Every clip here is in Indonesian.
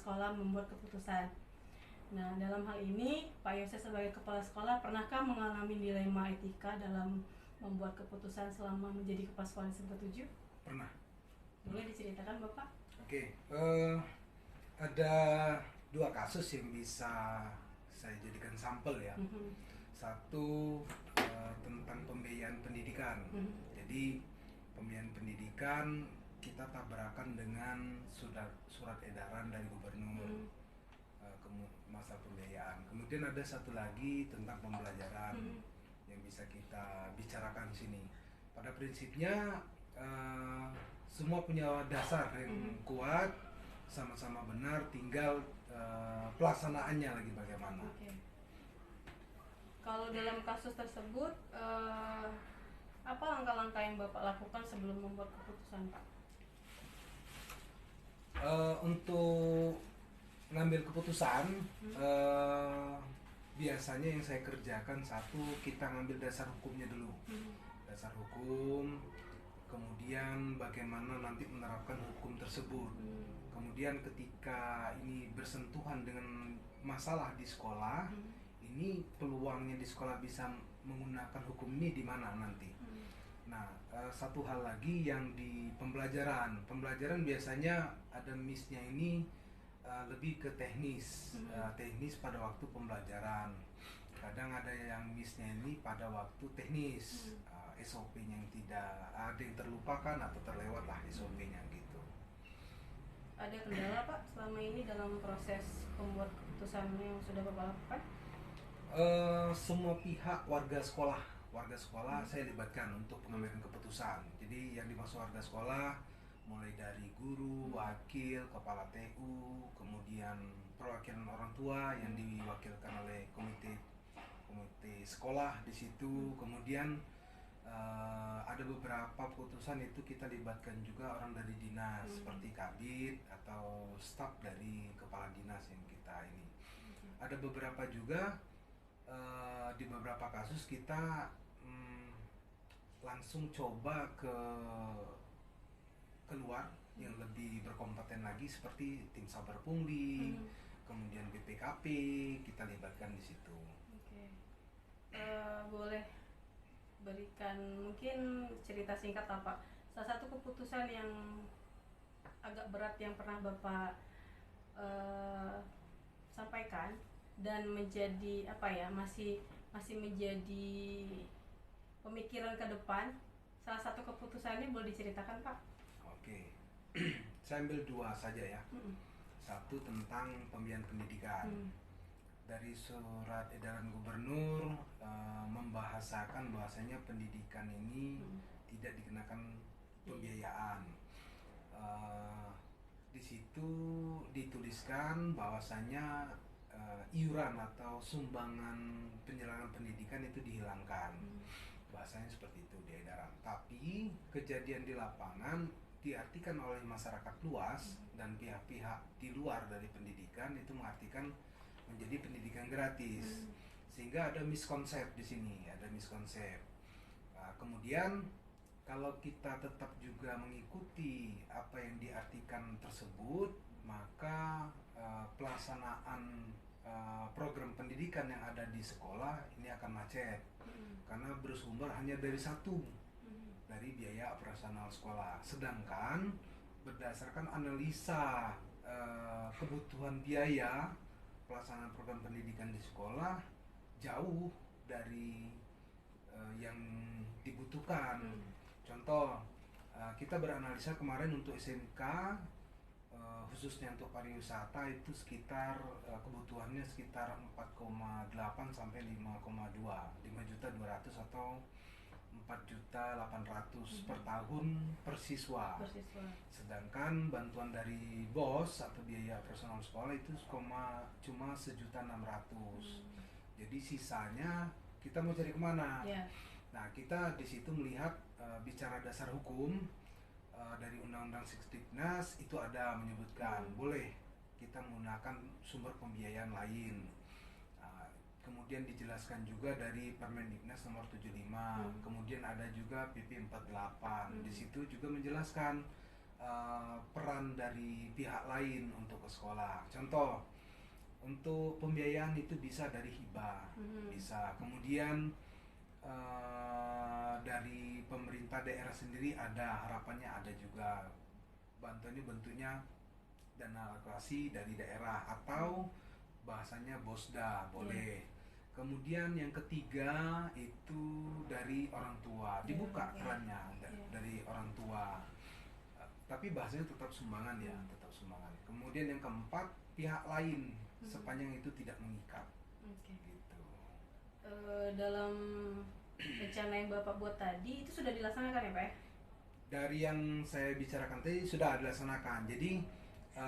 sekolah membuat keputusan. Nah, dalam hal ini Pak Yose sebagai kepala sekolah pernahkah mengalami dilema etika dalam membuat keputusan selama menjadi kepala sekolah di SMK 7? Pernah. Boleh diceritakan Bapak? Oke, ada dua kasus yang bisa saya jadikan sampel ya. Satu tentang pembiayaan pendidikan. Jadi pembiayaan pendidikan kita tabrakan dengan surat edaran dari gubernur masalah pembiayaan. Kemudian ada satu lagi tentang pembelajaran yang bisa kita bicarakan sini. Pada prinsipnya semua punya dasar yang kuat, sama-sama benar, tinggal pelaksanaannya lagi bagaimana. Okay. Kalau dalam kasus tersebut, apa langkah-langkah yang Bapak lakukan sebelum membuat keputusan, Pak? Untuk ngambil keputusan, biasanya yang saya kerjakan, satu, kita ngambil dasar hukumnya dulu. Dasar hukum, kemudian bagaimana nanti menerapkan hukum tersebut. Kemudian ketika ini bersentuhan dengan masalah di sekolah, ini peluangnya di sekolah bisa menggunakan hukum ini di mana nanti. Nah, satu hal lagi yang di pembelajaran biasanya ada miss-nya ini lebih ke teknis, teknis pada waktu pembelajaran. Kadang ada yang miss-nya ini pada waktu teknis, SOP-nya yang tidak ada yang terlupakan atau terlewat lah SOP-nya gitu. Ada kendala Pak selama ini dalam proses pembuat keputusan yang sudah Bapak lakukan? Semua pihak warga sekolah saya libatkan untuk pengambilan keputusan. Jadi yang dimaksud warga sekolah mulai dari guru, wakil, kepala TU, kemudian perwakilan orang tua yang diwakilkan oleh komite sekolah di situ. Kemudian ada beberapa keputusan itu kita libatkan juga orang dari dinas seperti kabid atau staf dari kepala dinas yang kita ini. Ada beberapa juga di beberapa kasus kita langsung coba keluar yang lebih berkompeten lagi seperti tim saber pungli, kemudian BPKP kita libatkan di situ. Okay. Boleh berikan mungkin cerita singkat apa salah satu keputusan yang agak berat yang pernah Bapak sampaikan dan menjadi masih menjadi pemikiran ke depan, salah satu keputusannya boleh diceritakan Pak? Oke. Saya ambil dua saja ya. Satu tentang pembiayaan pendidikan. Dari surat edaran gubernur membahasakan bahwasanya pendidikan ini tidak dikenakan pembiayaan. Di situ dituliskan bahwasanya iuran atau sumbangan penyelenggaraan pendidikan itu dihilangkan. Bahasanya seperti itu di edaran. Tapi kejadian di lapangan diartikan oleh masyarakat luas dan pihak-pihak di luar dari pendidikan itu mengartikan menjadi pendidikan gratis, sehingga ada miskonsep di sini, ada miskonsep. Kemudian kalau kita tetap juga mengikuti apa yang diartikan tersebut, maka pelaksanaan program pendidikan yang ada di sekolah ini akan macet, karena bersumber hanya dari satu, dari biaya operasional sekolah. Sedangkan berdasarkan analisa kebutuhan biaya pelaksanaan program pendidikan di sekolah jauh dari yang dibutuhkan. Contoh, kita beranalisa kemarin untuk SMK, khususnya untuk pariwisata itu sekitar kebutuhannya sekitar 4,8 sampai 5,2 atau 4.800.000 per tahun per siswa. Sedangkan bantuan dari BOS atau biaya personal sekolah itu cuma 1.600.000. Jadi sisanya kita mau cari kemana? Nah, kita di situ melihat bicara dasar hukum dari Undang-Undang Sisdiknas itu ada menyebutkan boleh kita menggunakan sumber pembiayaan lain. Kemudian dijelaskan juga dari Permendiknas nomor 75. Kemudian ada juga PP 48. Di situ juga menjelaskan peran dari pihak lain untuk ke sekolah. Contoh, untuk pembiayaan itu bisa dari hibah, bisa. Kemudian dari pemerintah daerah sendiri ada, harapannya ada juga. Bantuannya bentuknya dana alokasi dari daerah atau bahasanya bosda, boleh. Kemudian yang ketiga itu dari orang tua, dibuka kerannya dari orang tua. Tapi bahasanya tetap sumbangan ya, tetap sumbangan. Kemudian yang keempat, pihak lain sepanjang itu tidak mengikat. Gitu. Dalam rencana yang Bapak buat tadi itu sudah dilaksanakan ya Pak ya? Dari yang saya bicarakan tadi sudah dilaksanakan. Jadi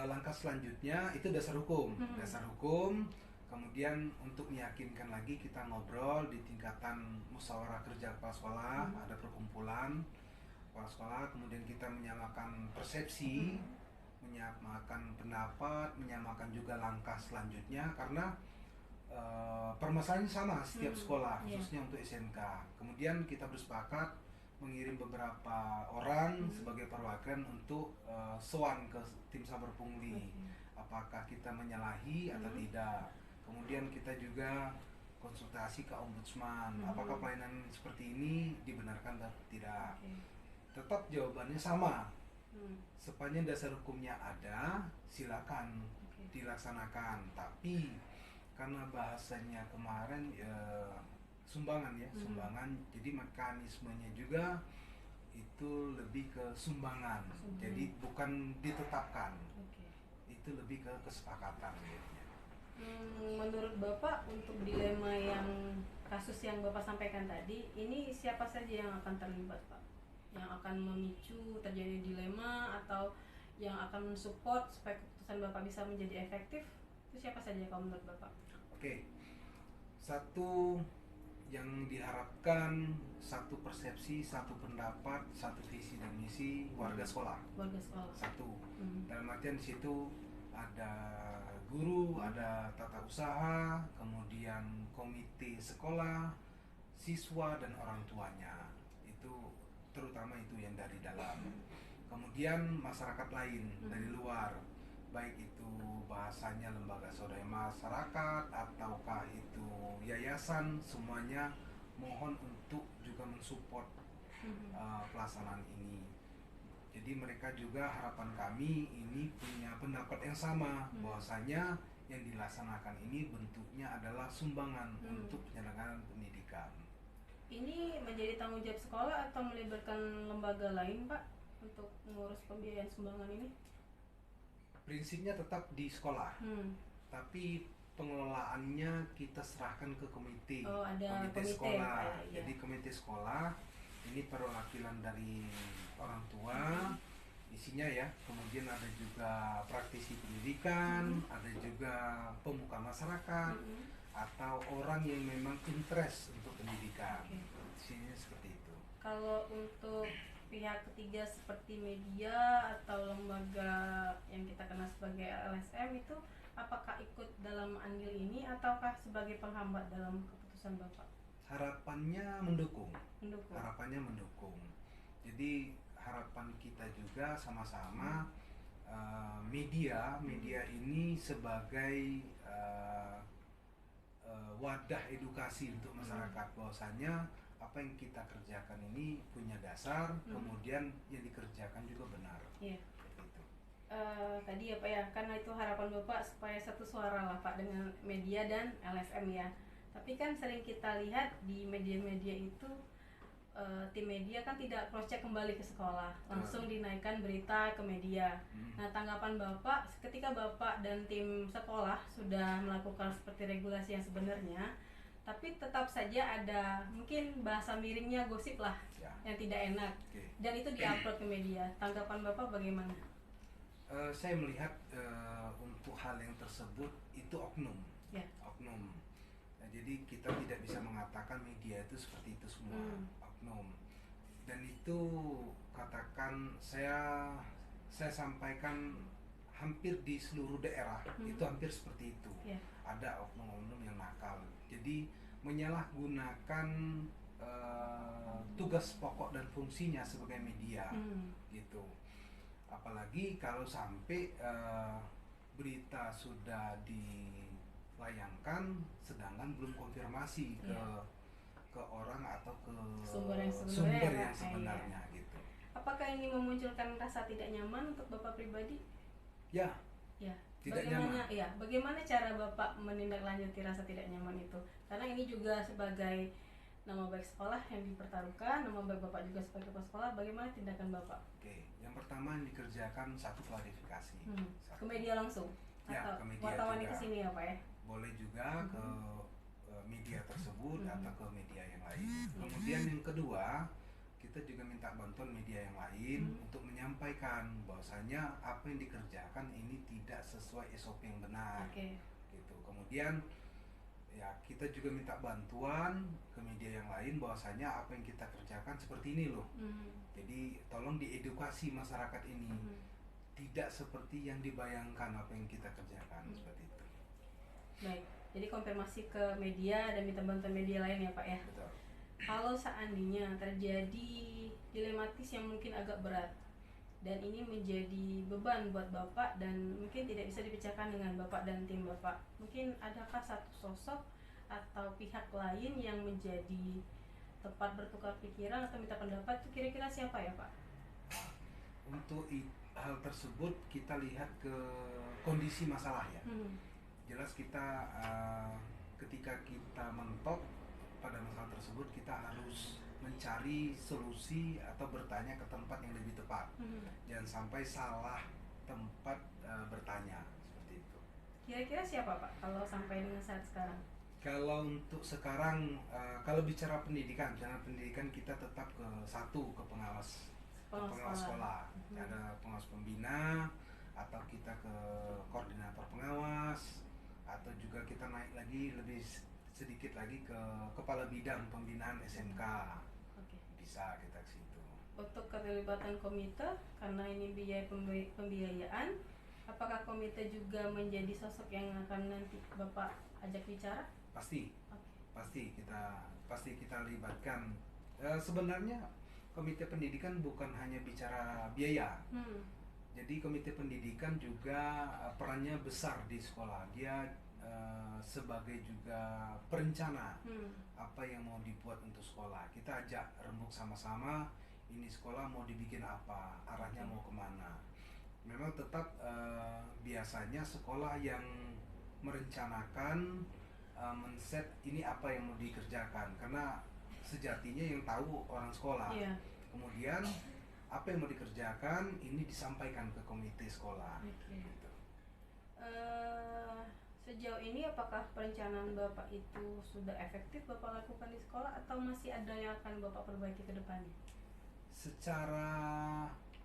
langkah selanjutnya itu dasar hukum. Dasar hukum, kemudian untuk meyakinkan lagi kita ngobrol di tingkatan musyawarah kerja kepala sekolah, ada perkumpulan kepala sekolah, kemudian kita menyamakan persepsi, menyamakan pendapat, menyamakan juga langkah selanjutnya karena permasalahannya sama setiap sekolah, khususnya untuk SMK. Kemudian kita bersepakat mengirim beberapa orang sebagai perwakilan untuk sowan ke tim saber pungli. Apakah kita menyalahi atau tidak? Kemudian kita juga konsultasi ke ombudsman. Apakah pelayanan seperti ini dibenarkan atau tidak? Tetap jawabannya sama. Sepanjang dasar hukumnya ada, silakan dilaksanakan. Tapi karena bahasanya kemarin sumbangan ya, sumbangan. Jadi mekanismenya juga itu lebih ke sumbangan. Jadi bukan ditetapkan. Itu lebih ke kesepakatan gitu. Menurut Bapak untuk dilema yang kasus yang Bapak sampaikan tadi, ini siapa saja yang akan terlibat Pak? Yang akan memicu terjadi dilema atau yang akan mensupport supaya keputusan Bapak bisa menjadi efektif, itu siapa saja kalau menurut Bapak? Oke, satu yang diharapkan, satu persepsi, satu pendapat, satu visi dan misi warga sekolah. Warga sekolah. Satu. Dalam artian di situ ada guru, ada tata usaha, kemudian komite sekolah, siswa dan orang tuanya. Itu terutama itu yang dari dalam. Kemudian masyarakat lain dari luar, baik itu bahasanya lembaga swadaya masyarakat ataukah itu yayasan, semuanya mohon untuk juga mensupport pelaksanaan ini. Jadi mereka juga, harapan kami ini punya pendapat yang sama, bahwasanya yang dilaksanakan ini bentuknya adalah sumbangan untuk penyelenggaraan pendidikan. Ini menjadi tanggung jawab sekolah atau melibatkan lembaga lain Pak untuk mengurus pembiayaan sumbangan ini? Prinsipnya tetap di sekolah, tapi pengelolaannya kita serahkan ke komite, komite sekolah. Jadi komite sekolah ini perwakilan dari orang tua, isinya ya. Kemudian ada juga praktisi pendidikan, ada juga pemuka masyarakat, atau orang yang memang interest untuk pendidikan. Isinya seperti itu. Kalau untuk pihak ketiga seperti media atau lembaga yang kita kenal sebagai LSM itu apakah ikut dalam andil ini ataukah sebagai penghambat dalam keputusan Bapak? Harapannya mendukung. Harapannya mendukung. Jadi harapan kita juga sama-sama media ini sebagai wadah edukasi untuk masyarakat, bahwasanya apa yang kita kerjakan ini punya dasar, kemudian yang dikerjakan juga benar. Tadi ya Pak ya, karena itu harapan Bapak supaya satu suara lah Pak dengan media dan LSM ya. Tapi kan sering kita lihat di media-media itu tim media kan tidak cross check kembali ke sekolah, langsung dinaikkan berita ke media. Nah, tanggapan Bapak ketika Bapak dan tim sekolah sudah melakukan seperti regulasi yang sebenarnya, tapi tetap saja ada mungkin bahasa miringnya, gosip lah yang tidak enak, dan itu diupload ke media. Tanggapan Bapak bagaimana? Saya melihat untuk hal yang tersebut itu oknum. Oknum. Nah, jadi kita tidak bisa mengatakan media itu seperti itu semua, oknum. Dan itu katakan saya sampaikan hampir di seluruh daerah itu hampir seperti itu. Ada oknum-oknum yang nakal. Jadi menyalahgunakan tugas pokok dan fungsinya sebagai media gitu. Apalagi kalau sampai berita sudah dilayangkan sedangkan belum konfirmasi ke orang atau ke sumber yang sebenarnya gitu. Apakah ini memunculkan rasa tidak nyaman untuk Bapak pribadi? Ya. Tidak nyaman. Ya, bagaimana cara Bapak menindaklanjuti rasa tidak nyaman itu? Karena ini juga sebagai nama baik sekolah yang dipertaruhkan, nama baik Bapak juga sebagai kepala sekolah. Bagaimana tindakan Bapak? Oke, yang pertama yang dikerjakan satu klarifikasi. Ke media langsung? Ya, atau ke media wartawan juga. Itu sini ya Pak ya? Boleh juga ke media tersebut atau ke media yang lain. Kemudian yang kedua, kita juga minta bantuan media yang lain untuk menyampaikan bahwasanya apa yang dikerjakan ini tidak sesuai SOP yang benar. Gitu. Kemudian ya kita juga minta bantuan ke media yang lain bahwasanya apa yang kita kerjakan seperti ini loh. Jadi tolong diedukasi masyarakat ini. Tidak seperti yang dibayangkan apa yang kita kerjakan seperti itu. Baik. Jadi konfirmasi ke media dan minta bantuan media lain ya Pak ya. Betul. Kalau seandainya terjadi dilematis yang mungkin agak berat dan ini menjadi beban buat Bapak dan mungkin tidak bisa dipecahkan dengan Bapak dan tim Bapak, mungkin adakah satu sosok atau pihak lain yang menjadi tempat bertukar pikiran atau minta pendapat, itu kira-kira siapa ya Pak? Untuk hal tersebut kita lihat ke kondisi masalah ya. Jelas kita ketika kita mentok pada masalah tersebut kita harus mencari solusi atau bertanya ke tempat yang lebih tepat. Jangan sampai salah tempat bertanya seperti itu. Kira-kira siapa Pak kalau sampai dengan saat sekarang? Kalau untuk sekarang kalau bicara pendidikan kita tetap ke satu, ke pengawas sekolah. Ada pengawas pembina atau kita ke koordinator pengawas atau juga kita naik lagi lebih sedikit lagi ke kepala bidang pembinaan SMK. Bisa kita ke situ. Untuk keterlibatan komite, karena ini biaya pembiayaan, apakah komite juga menjadi sosok yang akan nanti Bapak ajak bicara? Pasti kita libatkan. Sebenarnya komite pendidikan bukan hanya bicara biaya. Jadi komite pendidikan juga perannya besar di sekolah. Dia sebagai juga perencana apa yang mau dibuat untuk sekolah. Kita ajak rembuk sama-sama, ini sekolah mau dibikin apa, arahnya mau kemana. Memang tetap biasanya sekolah yang merencanakan, men-set ini apa yang mau dikerjakan, karena sejatinya yang tahu orang sekolah. Kemudian apa yang mau dikerjakan ini disampaikan ke komite sekolah. Gitu. Sejauh ini apakah perencanaan Bapak itu sudah efektif Bapak lakukan di sekolah atau masih ada yang akan Bapak perbaiki ke depannya? Secara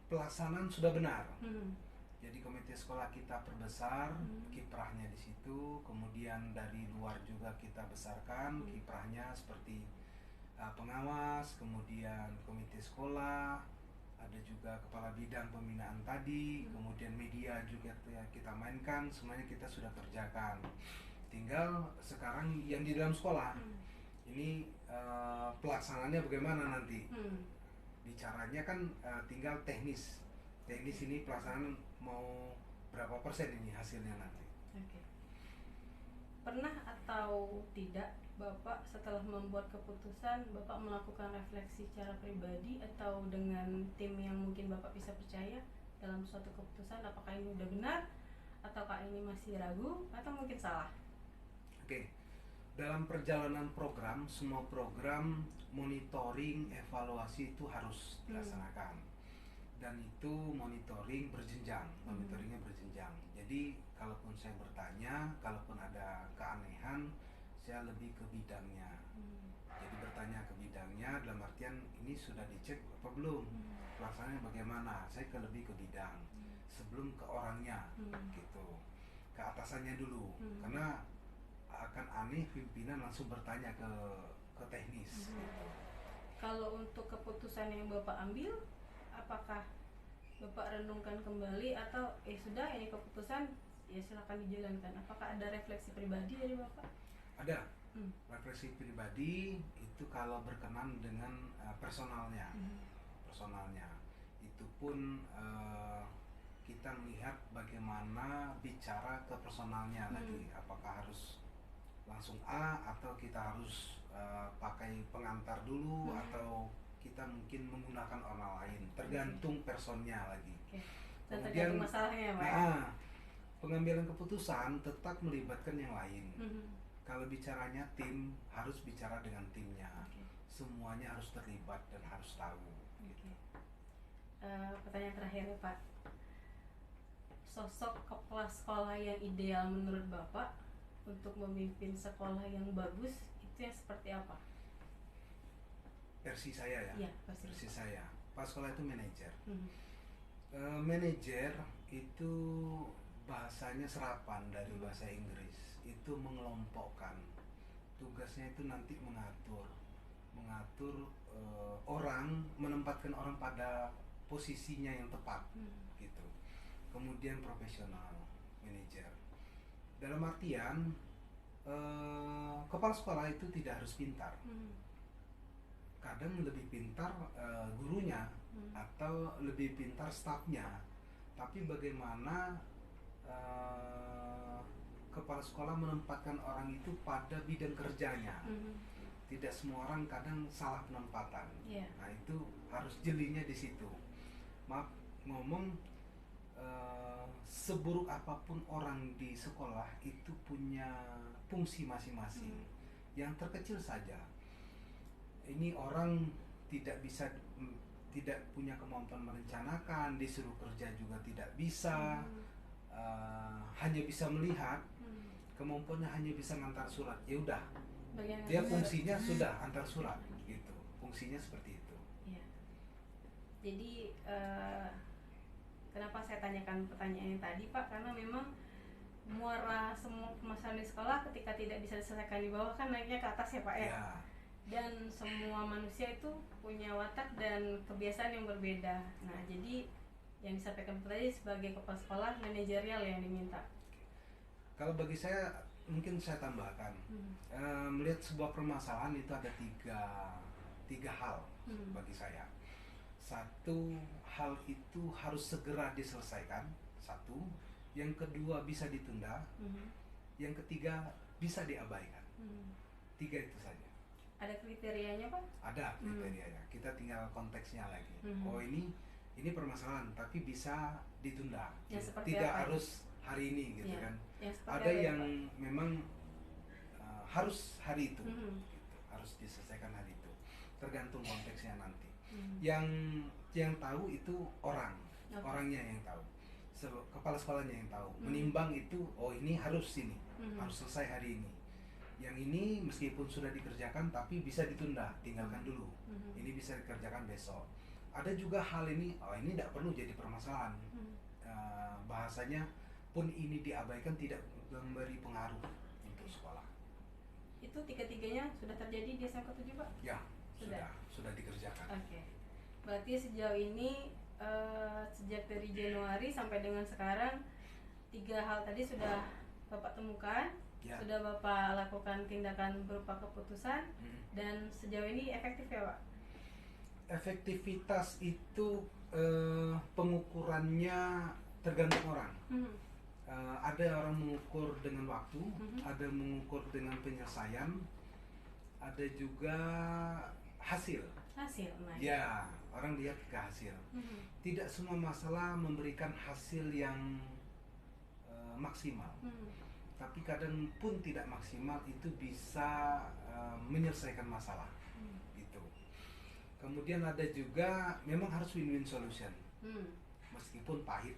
pelaksanaan sudah benar. Jadi komite sekolah kita perbesar kiprahnya di situ, kemudian dari luar juga kita besarkan kiprahnya seperti pengawas, kemudian komite sekolah, ada juga kepala bidang pembinaan tadi, kemudian media juga kita mainkan, semuanya kita sudah kerjakan. Tinggal sekarang yang di dalam sekolah ini pelaksanaannya bagaimana nanti? Bicaranya kan tinggal teknis ini pelaksanaan mau berapa persen ini hasilnya nanti. Pernah atau tidak Bapak setelah membuat keputusan Bapak melakukan refleksi secara pribadi atau dengan tim yang mungkin Bapak bisa percaya dalam suatu keputusan, apakah ini udah benar ataukah ini masih ragu atau mungkin salah? Dalam perjalanan program, semua program monitoring, evaluasi itu harus dilaksanakan. Dan itu monitoringnya berjenjang. Jadi kalaupun saya bertanya, kalaupun ada keanehan, saya lebih ke bidangnya. Jadi bertanya ke bidangnya dalam artian ini sudah dicek apa belum, pelaksanaannya bagaimana, saya lebih ke bidang sebelum ke orangnya gitu, ke atasannya dulu. Karena akan aneh pimpinan langsung bertanya ke teknis gitu. Kalau untuk keputusan yang Bapak ambil, apakah Bapak renungkan kembali atau sudah ini keputusan ya silakan dijalankan? Apakah ada refleksi pribadi dari Bapak? Ada. Refleksi pribadi itu kalau berkenan dengan personalnya. Itu pun kita melihat bagaimana bicara ke personalnya lagi, apakah harus langsung A atau kita harus pakai pengantar dulu atau kita mungkin menggunakan orang lain, tergantung personnya lagi. Dan Kemudian tergantung masalahnya ya Pak. Pengambilan keputusan tetap melibatkan yang lain. Kalau bicaranya tim, harus bicara dengan timnya. Semuanya harus terlibat dan harus tahu. Pertanyaan terakhir ya Pak, sosok kepala sekolah yang ideal menurut Bapak untuk memimpin sekolah yang bagus itu yang seperti apa? Versi saya ya. Iya, versi saya. Pas sekolah itu manajer. Manajer itu bahasanya serapan dari bahasa Inggris. Itu mengelompokkan. Tugasnya itu nanti mengatur orang, menempatkan orang pada posisinya yang tepat, gitu. Kemudian profesional, manajer. Dalam artian kepala sekolah itu tidak harus pintar. Kadang lebih pintar gurunya atau lebih pintar stafnya. Tapi bagaimana kepala sekolah menempatkan orang itu pada bidang kerjanya. Tidak semua orang kadang salah penempatan. Nah itu harus jelinya di situ. Maaf ngomong, seburuk apapun orang di sekolah itu punya fungsi masing-masing. Yang terkecil saja, ini orang tidak punya kemampuan merencanakan, disuruh kerja juga tidak bisa, hanya bisa melihat, kemampuannya hanya bisa ngantar surat. Ya udah, dia fungsinya sudah antar surat, gitu. Fungsinya seperti itu. Ya. Jadi kenapa saya tanyakan pertanyaan yang tadi Pak? Karena memang muara semua permasalahan di sekolah ketika tidak bisa diselesaikan di bawah kan naiknya ke atas ya Pak ya. Dan semua manusia itu punya watak dan kebiasaan yang berbeda. Nah jadi yang disampaikan tadi sebagai kepala sekolah manajerial yang diminta. Kalau bagi saya mungkin saya tambahkan, melihat sebuah permasalahan itu ada tiga hal bagi saya. Satu, hal itu harus segera diselesaikan. Satu, yang kedua bisa ditunda, yang ketiga bisa diabaikan. Tiga itu saja. Ada kriterianya Pak? Ada kriterianya. Kita tinggal konteksnya lagi. Oh ini permasalahan, tapi bisa ditunda. Ya, tidak apa? Harus hari ini gitu kan. Ada yang memang harus hari itu, gitu. Harus diselesaikan hari itu. Tergantung konteksnya nanti. Yang tahu itu orangnya yang tahu. Kepala sekolahnya yang tahu. Menimbang itu, oh ini harus harus selesai hari ini. Yang ini meskipun sudah dikerjakan tapi bisa ditunda, tinggalkan dulu. Ini bisa dikerjakan besok. Ada juga hal ini, oh ini tidak perlu jadi permasalahan. Bahasanya pun ini diabaikan tidak memberi pengaruh untuk sekolah. Itu tiga-tiganya sudah terjadi di SMK 7 Pak? Ya, sudah dikerjakan. Oke. Berarti sejauh ini sejak dari Januari sampai dengan sekarang 3 hal tadi sudah Bapak temukan, sudah Bapak lakukan tindakan berupa keputusan, dan sejauh ini efektif ya Pak? Efektivitas itu pengukurannya tergantung orang. Ada orang mengukur dengan waktu, ada mengukur dengan penyelesaian, ada juga hasil. Nah. Ya, orang lihat ke hasil. Tidak semua masalah memberikan hasil yang maksimal. Tapi kadang pun tidak maksimal itu bisa menyelesaikan masalah. Gitu. Kemudian ada juga memang harus win-win solution. Meskipun pahit.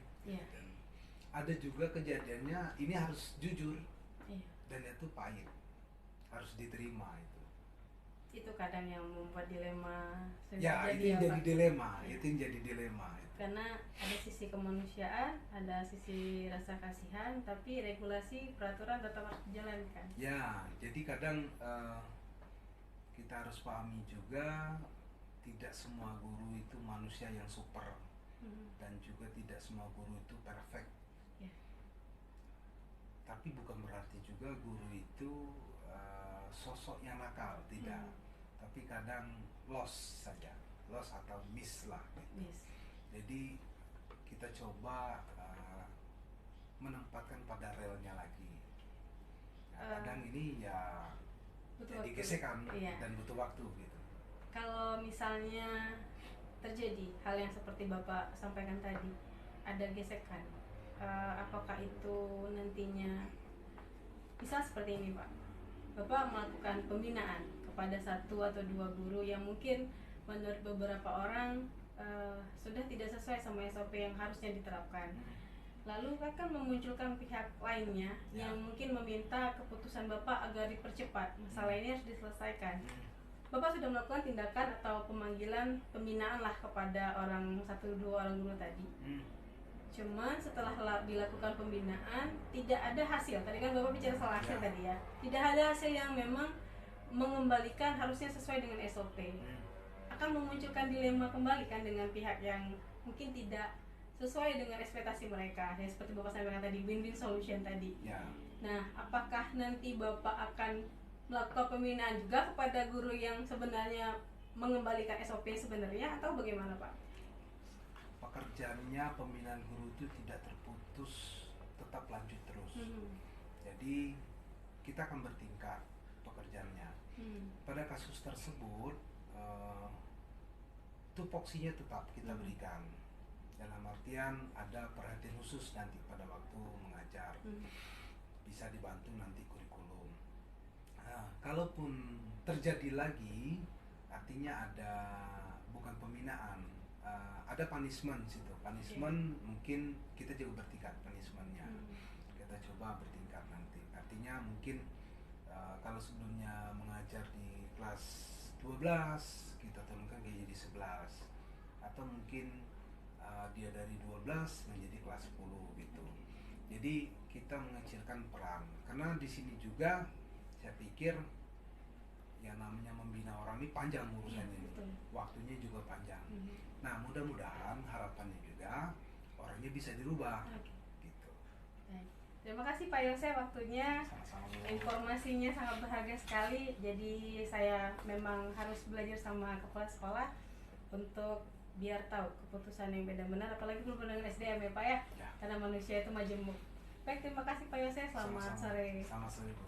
Ada juga kejadiannya ini harus jujur. Dan itu pahit. Harus diterima itu. Itu kadang yang membuat dilema. Itu yang jadi dilema. Itu yang jadi dilema. Karena ada sisi kemanusiaan, ada sisi rasa kasihan, tapi regulasi peraturan tetap harus dijalankan. Ya, jadi kadang kita harus pahami juga tidak semua guru itu manusia yang super, dan juga tidak semua guru itu perfect. Tapi bukan berarti juga guru itu sosok yang nakal, tidak. Tapi kadang loss saja, loss atau miss lah. Gitu. Jadi kita coba menempatkan pada relnya lagi. Nah, kadang ini ya jadi gesekan dan butuh waktu gitu. Kalau misalnya terjadi hal yang seperti Bapak sampaikan tadi, ada gesekan, apakah itu nantinya bisa seperti ini Pak? Bapak melakukan pembinaan kepada satu atau dua guru yang mungkin menurut beberapa orang sudah tidak sesuai sama SOP yang harusnya diterapkan. Lalu akan memunculkan pihak lainnya yang mungkin meminta keputusan Bapak agar dipercepat, masalah ini harus diselesaikan. Bapak sudah melakukan tindakan atau pemanggilan pembinaan lah kepada satu dua orang guru tadi. Cuman setelah dilakukan pembinaan tidak ada hasil. Tadi kan Bapak bicara soal hasil tadi ya. Tidak ada hasil yang memang mengembalikan harusnya sesuai dengan SOP. Akan memunculkan dilema kembali kan dengan pihak yang mungkin tidak sesuai dengan ekspektasi mereka. Ya seperti Bapak sampaikan tadi, win-win solution tadi. Nah, apakah nanti Bapak akan melakukan pembinaan juga kepada guru yang sebenarnya mengembalikan SOP sebenarnya atau bagaimana Pak? Pekerjaannya pembinaan guru itu tidak terputus, tetap lanjut terus. Jadi kita akan bertingkat pekerjaannya. Pada kasus tersebut tupoksinya tetap kita berikan. Dalam artian ada perhatian khusus nanti pada waktu mengajar. Bisa dibantu nanti kurikulum. Nah, kalaupun terjadi lagi, artinya ada bukan pembinaan, ada punishment situ. Punishment mungkin kita juga bertingkat punishmentnya. Kita coba bertingkat nanti. Artinya mungkin kalau sebelumnya mengajar di kelas 12, kita turunkan jadi 11. Atau mungkin dia dari 12 menjadi kelas 10 gitu. Jadi kita mengecilkan peran. Karena di sini juga saya pikir yang namanya membina orang ini panjang urusannya ini. Waktunya juga panjang. Nah, mudah-mudahan harapannya juga orangnya bisa dirubah. Gitu. Terima kasih Pak Yose waktunya. Sama-sama. Informasinya sangat berharga sekali. Jadi saya memang harus belajar sama kepala sekolah untuk biar tahu keputusan yang beda benar, apalagi berhubungan dengan SDM ya Pak ya. Karena manusia itu majemuk. Baik, terima kasih Pak Yose. Selamat sore. Selamat sore Bu.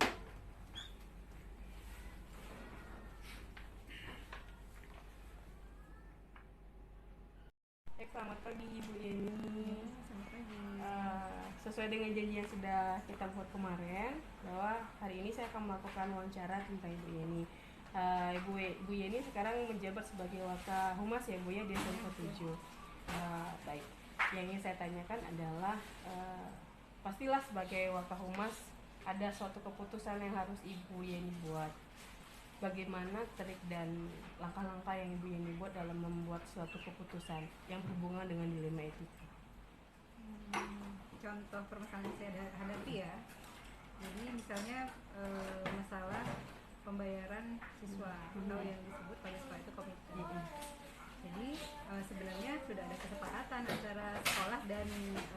Selamat pagi Ibu Yeni. Selamat pagi. Sesuai dengan janji yang sudah kita buat kemarin, bahwa hari ini saya akan melakukan wawancara tentang Ibu Yeni. Ibu Yeni sekarang menjabat sebagai Waka Humas ya Bu ya di SMP 7. Baik, yang ingin saya tanyakan adalah pastilah sebagai Waka Humas ada suatu keputusan yang harus Ibu Yeni buat. Bagaimana trik dan langkah-langkah yang Ibu Yeni buat dalam membuat suatu keputusan yang berhubungan dengan dilema etika? Contoh permasalahan yang saya hadapi ya. Jadi misalnya masalah pembayaran siswa atau yang disebut pada sekolah itu komitmen. Jadi sebenarnya sudah ada kesepakatan antara sekolah dan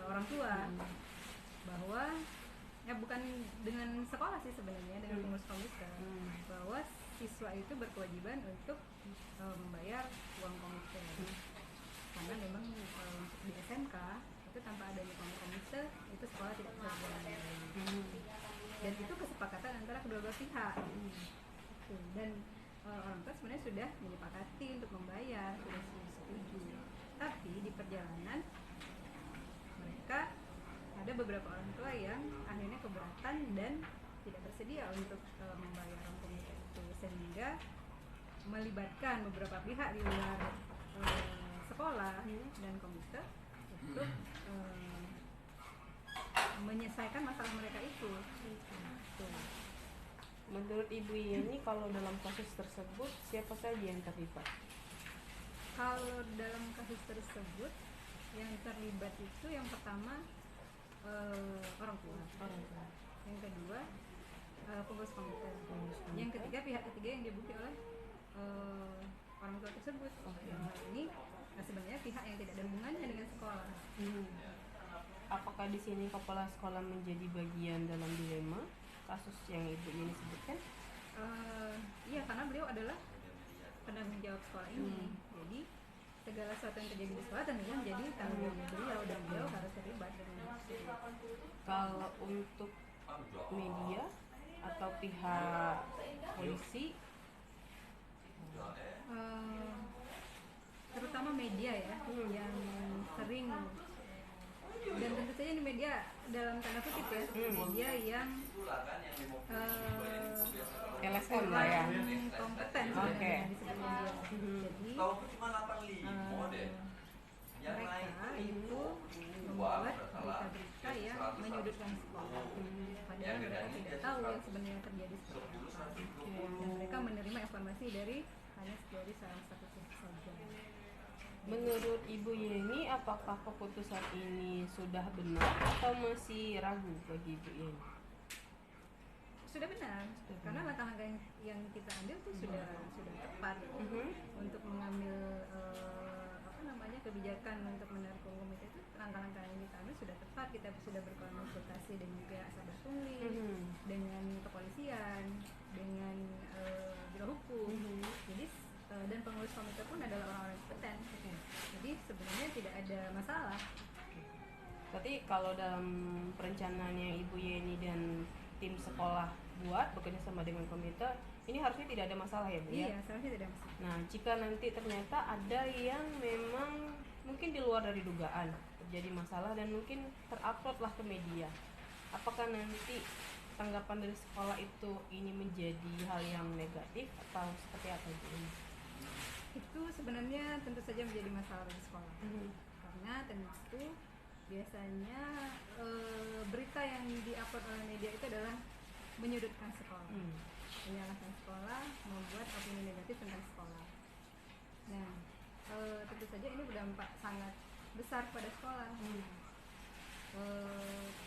orang tua bahwa ya bukan dengan sekolah sih sebenarnya, dengan pengurus komite, bahwa siswa itu berkewajiban untuk membayar uang komite. Karena memang untuk di SMK itu tanpa adanya komite itu sekolah tidak bisa berjalan. Dan itu kesepakatan antara kedua belah pihak. Dan orang tua sebenarnya sudah menyepakati untuk membayar, sudah setuju. Tapi di perjalanan mereka ada beberapa orang tua yang akhirnya keberatan dan tidak bersedia untuk membayar uang komite itu, sehingga melibatkan beberapa pihak di luar sekolah dan komite untuk menyelesaikan masalah mereka itu. Menurut Ibu Yeni, kalau dalam kasus tersebut siapa saja yang terlibat? Kalau dalam kasus tersebut yang terlibat itu yang pertama orang tua. Yang kedua pengurus komite. Yang ketiga pihak ketiga yang dibutuhkan oleh orang tua tersebut. Yang hal ini sebenarnya pihak yang tidak ada hubungannya dengan sekolah. Apakah di sini kepala sekolah menjadi bagian dalam dilema kasus yang Ibu Yeni sebutkan? Iya, karena beliau adalah penanggung jawab sekolah ini. Jadi segala sesuatu yang terjadi di sekolah tentunya menjadi tanggung jawab beliau dan beliau harus terlibat dengan itu. Kalau untuk media atau pihak polisi, Terutama media ya yang sering, dan tentu saja ini media dalam tanda kutip ya, media yang LSM lah ya. kurang kompeten Oke. sebenarnya disebut media. Jadi mereka itu membuat berita-berita yang menyudutkan sekolah, padahal mereka tidak tahu yang sebenarnya terjadi seperti apa, dan mereka menerima informasi dari hanya dari salah satu sisi saja. Menurut Ibu Yeni, apakah keputusan ini sudah benar atau masih ragu bagi Ibu Yeni? Sudah benar, karena langkah-langkah yang kita ambil itu sudah tepat untuk mengambil kebijakan untuk menarik hukum itu. Langkah-langkah yang kita ambil sudah tepat, kita sudah berkonsultasi dengan pihak sahabat pungli, dengan kepolisian, dengan biro hukum. Jadi dan pengurus komite pun adalah orang-orang kompeten. Jadi sebenarnya tidak ada masalah. Berarti kalau dalam perencanaannya Ibu Yeni dan tim sekolah buat bekerja sama dengan komite, ini harusnya tidak ada masalah ya Bu ya? Iya, seharusnya tidak ada masalah. Nah, jika nanti ternyata ada yang memang mungkin di luar dari dugaan terjadi masalah dan mungkin terupload lah ke media, apakah nanti tanggapan dari sekolah itu ini menjadi hal yang negatif atau seperti apa Bu? Itu sebenarnya tentu saja menjadi masalah bagi sekolah, karena tentu biasanya berita yang diupload oleh media itu adalah menyudutkan sekolah, menyalahkan sekolah, membuat opini negatif tentang sekolah. Nah, tentu saja ini berdampak sangat besar pada sekolah.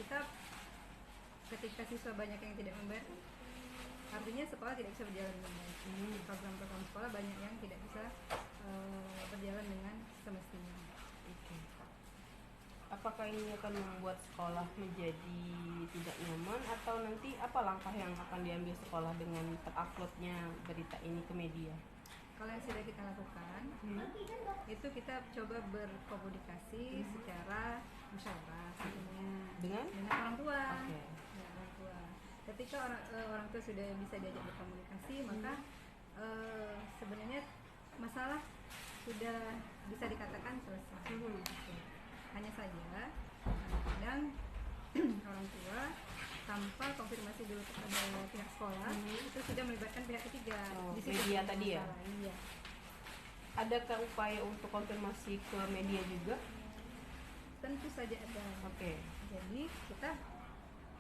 Kita ketika siswa banyak yang tidak membayar, artinya sekolah tidak bisa berjalan dengan baik. Program-program sekolah banyak yang tidak bisa berjalan dengan semestinya. Apakah ini akan membuat sekolah menjadi tidak nyaman atau nanti apa langkah yang akan diambil sekolah dengan teruploadnya berita ini ke media? Kalau yang sudah kita lakukan, itu kita coba berkomunikasi secara musyawarah dengan orang tua. Okay. Ya, orang tua. Ketika orang tua sudah bisa diajak berkomunikasi, maka sebenarnya masalah sudah bisa dikatakan selesai. Hanya saja kadang orang tua tanpa konfirmasi dulu kepada pihak sekolah itu sudah melibatkan pihak ketiga. Di situ media tadi ya? Iya. Adakah upaya untuk konfirmasi ke media juga? Tentu saja ada. Oke. Jadi kita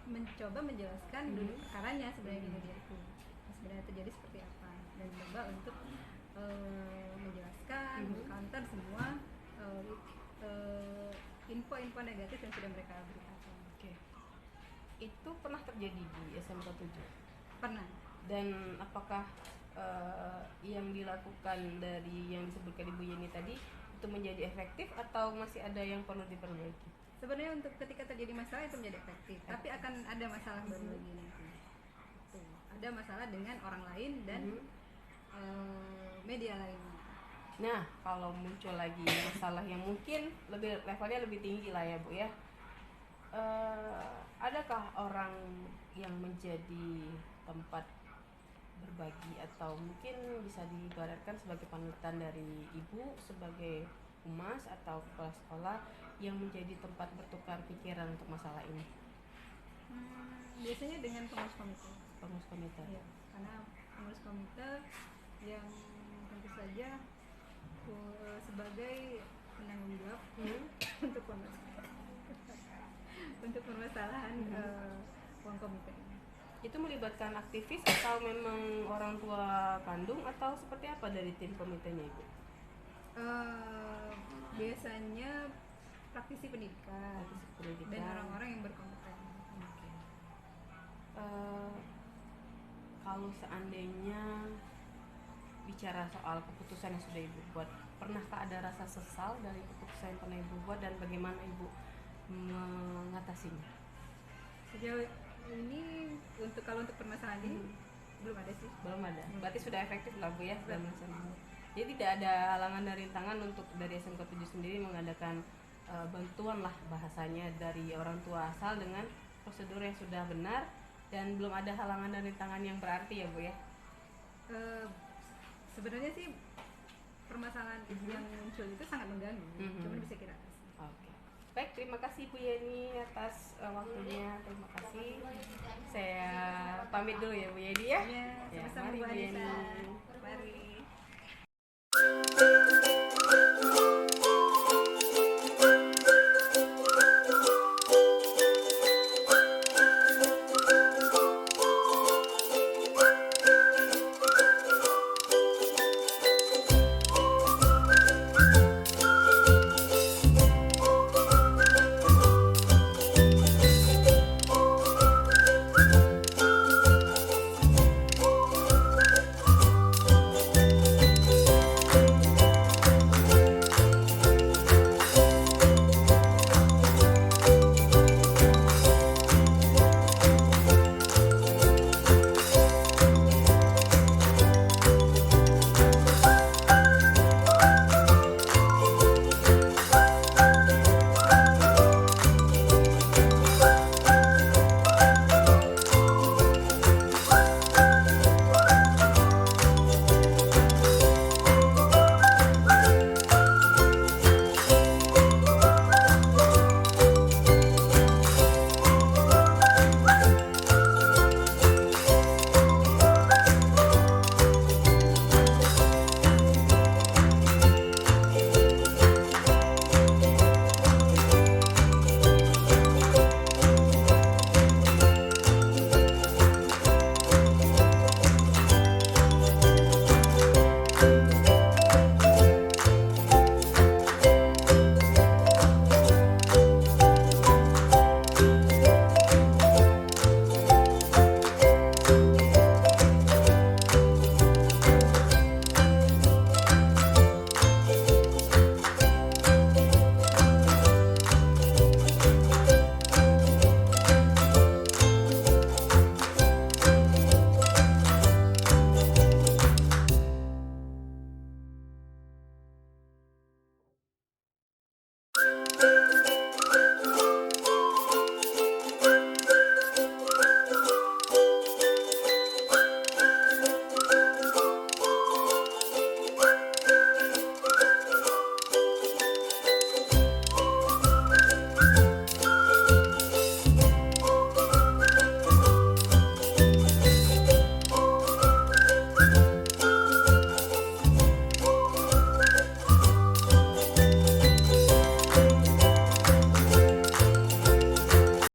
mencoba menjelaskan dulu perkaranya sebenarnya di media itu, sebenarnya terjadi seperti apa, dan coba untuk menjelaskan, counter semua info-info negatif yang sudah mereka beritakan. Oke. Itu pernah terjadi di SMK 7? Pernah. Dan apakah yang dilakukan dari yang disebutkan Ibu Yeni tadi itu menjadi efektif atau masih ada yang perlu diperbaiki? Sebenarnya untuk ketika terjadi masalah itu menjadi efektif, tapi akan ada masalah baru lagi nanti. Ada masalah dengan orang lain dan media lainnya. Nah, kalau muncul lagi masalah yang mungkin levelnya lebih tinggi lah ya Bu ya, adakah orang yang menjadi tempat berbagi atau mungkin bisa diibaratkan sebagai panutan dari Ibu sebagai humas atau kepala sekolah yang menjadi tempat bertukar pikiran untuk masalah ini? Biasanya dengan pengurus komite. Pengurus komite. Ya, karena pengurus komite yang tentu saja sebagai penanggung jawab untuk permasalahan uang komite. Itu melibatkan aktivis atau memang orang tua kandung atau seperti apa dari tim komitenya Ibu? Biasanya praktisi pendidikan, dan orang-orang yang berkompeten. Kalau seandainya bicara soal keputusan yang sudah Ibu buat, pernahkah ada rasa sesal dari keputusan yang pernah Ibu buat dan bagaimana Ibu mengatasinya? Sejauh ini kalau untuk permasalahan ini belum ada sih. Belum ada. Berarti sudah efektif lah Bu ya dalam Jadi tidak ada halangan dan rintangan untuk dari SMK 7 sendiri mengadakan bantuan lah bahasanya dari orang tua asal dengan prosedur yang sudah benar dan belum ada halangan dan rintangan yang berarti ya Bu ya. Sebenarnya sih permasalahan yang muncul itu sangat mengganggu, cuman bisa kita atasi. Oke. Baik, terima kasih Bu Yeni atas waktunya. Terima kasih. Saya pamit dulu ya Bu Yeni ya. Ya, sama-sama mari Bu Bu Anissa. Yeni. Mari.